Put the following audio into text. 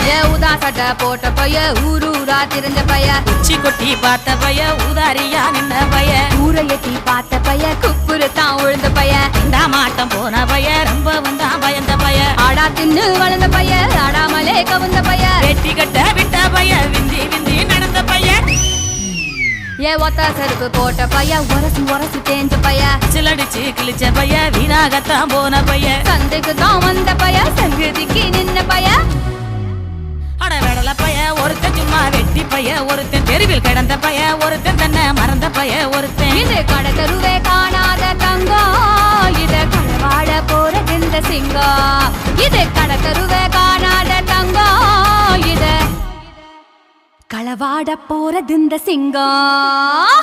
ஏ உதா சட்டை போட்ட பைய ஊரூரா திரிஞ்ச பைய உச்சி கொட்டி பார்த்த பைய ஊதாரியா நின்ன பைய ஊரை எட்டி பார்த்த பைய குப்புரு தான் உழுந்த பைய இந்த மாட்டம் போன பைய ரொம்ப வந்தா பயந்த பைய ஆடா தின்னு வளர்ந்த பைய ஆடாமலே கவுந்த பைய வெட்டி கட்ட விட்ட பைய விந்தி விந்தி நடந்த பைய ஏ ஒத்த செருப்பு போட்ட பைய உரசி தேஞ்ச பைய சிலடிச்சு கிழிச்ச பைய வீணாகத்தான் போன பைய சந்தைக்கு தான் வந்த பைய சங்கதிக்கு நின்ன பைய அட வெடல பைய ஒருத்தன் சும்மா வெட்டி பைய ஒருத்தன் தெருவில் கிடந்த பைய ஒருத்தன் தன்னை மறந்த பைய ஒருத்தன் இது கடை தெருவே காணாத தங்கம் இது களவாட போறது இந்த சிங்கம் இது கடை தெருவே காணாத தங்கம் இது களவாட போறது இந்த சிங்கம்